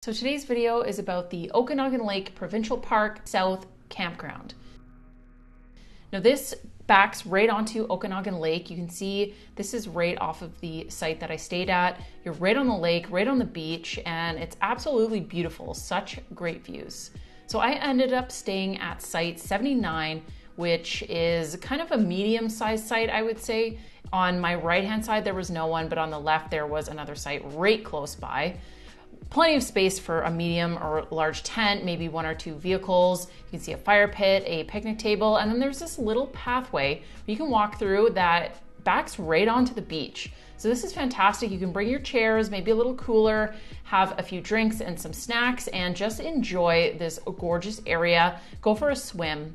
So today's video is about the Okanagan Lake Provincial Park South Campground. Now this backs right onto Okanagan Lake. You can see this is right off of the site that I stayed at. You're right on the lake, right on the beach, and it's absolutely beautiful. Such great views. So I ended up staying at site 79, which is kind of a medium-sized site, I would say. On my right-hand side, there was no one, but on the left, there was another site right close by. Plenty of space for a medium or large tent, maybe one or two vehicles. You can see a fire pit, a picnic table, and then there's this little pathway you can walk through that backs right onto the beach. So this is fantastic. You can bring your chairs, maybe a little cooler, have a few drinks and some snacks, and just enjoy this gorgeous area. Go for a swim.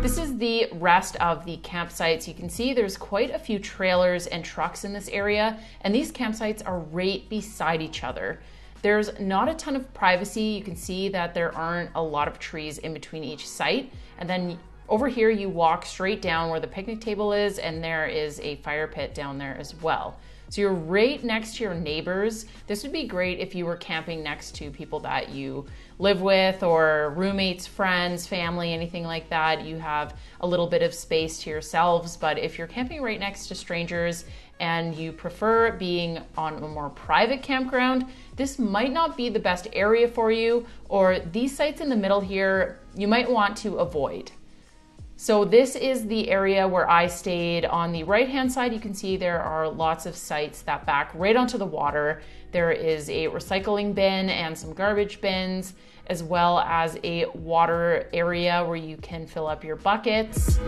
This is the rest of the campsites. You can see there's quite a few trailers and trucks in this area, and these campsites are right beside each other. There's not a ton of privacy. You can see that there aren't a lot of trees in between each site. And then over here, you walk straight down where the picnic table is, and there is a fire pit down there as well. So you're right next to your neighbors. This would be great if you were camping next to people that you live with, or roommates, friends, family, anything like that. You have a little bit of space to yourselves, but if you're camping right next to strangers and you prefer being on a more private campground, this might not be the best area for you, or these sites in the middle here, you might want to avoid. So this is the area where I stayed. On the right-hand side, you can see there are lots of sites that back right onto the water. There is a recycling bin and some garbage bins, as well as a water area where you can fill up your buckets.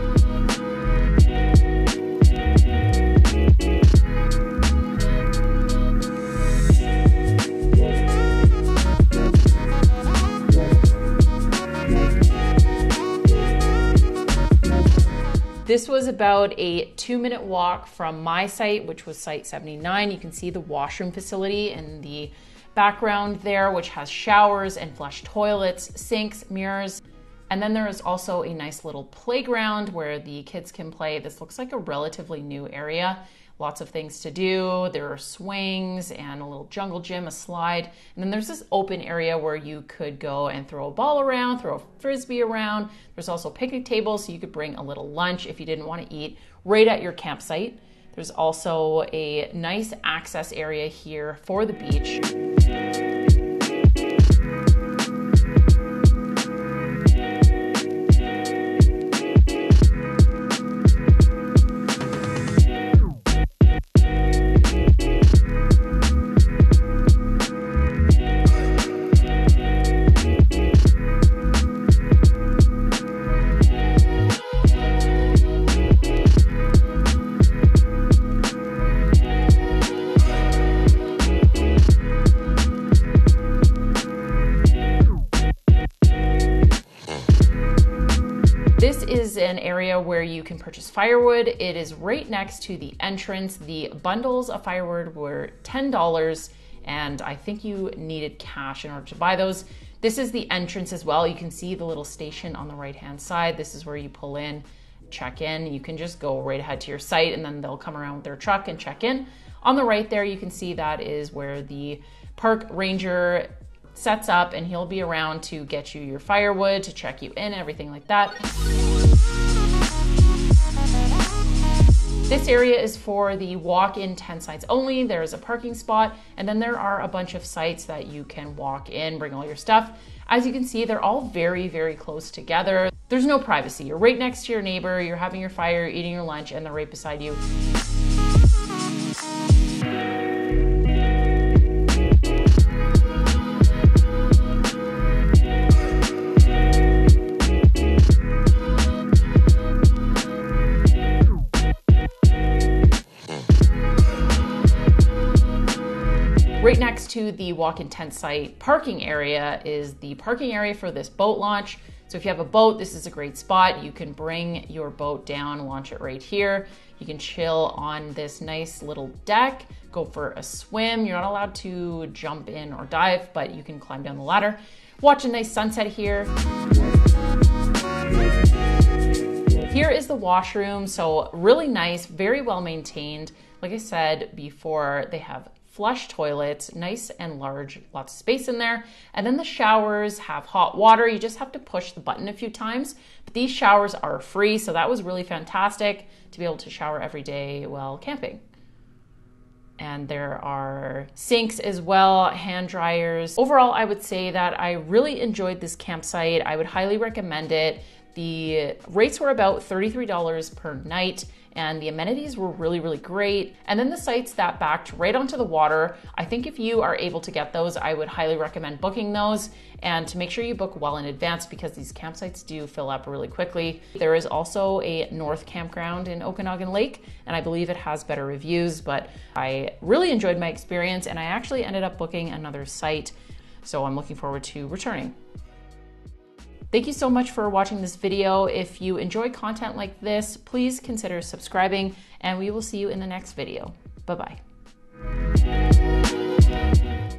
This was about a 2-minute walk from my site, which was site 79. You can see the washroom facility in the background there, which has showers and flush toilets, sinks, mirrors. And then there is also a nice little playground where the kids can play. This looks like a relatively new area. Lots of things to do. There are swings and a little jungle gym, a slide. And then there's this open area where you could go and throw a ball around, throw a frisbee around. There's also picnic tables, so you could bring a little lunch if you didn't want to eat right at your campsite. There's also a nice access area here for the beach. This is an area where you can purchase firewood. It is right next to the entrance. The bundles of firewood were $10, and I think you needed cash in order to buy those. This is the entrance as well. You can see the little station on the right-hand side. This is where you pull in, check in. You can just go right ahead to your site, and then they'll come around with their truck and check in. On the right there, you can see that is where the park ranger sets up, and he'll be around to get you your firewood, to check you in, everything like that. This area is for the walk-in tent sites only. There's a parking spot, and then there are a bunch of sites that you can walk in, bring all your stuff. As you can see, they're all very, very close together. There's no privacy. You're right next to your neighbor, you're having your fire, eating your lunch, and they're right beside you. Right next to the walk-in tent site parking area is the parking area for this boat launch. So if you have a boat, this is a great spot. You can bring your boat down, launch it right here. You can chill on this nice little deck, go for a swim. You're not allowed to jump in or dive, but you can climb down the ladder. Watch a nice sunset here. Here is the washroom, so really nice, very well maintained. Like I said before, they have flush toilets, nice and large, lots of space in there. And then the showers have hot water. You just have to push the button a few times. But these showers are free, so that was really fantastic to be able to shower every day while camping. And there are sinks as well, hand dryers. Overall, I would say that I really enjoyed this campsite. I would highly recommend it. The rates were about $33 per night, and the amenities were really, really great. And then the sites that backed right onto the water, I think if you are able to get those, I would highly recommend booking those, and to make sure you book well in advance because these campsites do fill up really quickly. There is also a North Campground in Okanagan Lake, and I believe it has better reviews, but I really enjoyed my experience, and I actually ended up booking another site, so I'm looking forward to returning. Thank you so much for watching this video. If you enjoy content like this, please consider subscribing, and we will see you in the next video. Bye-bye.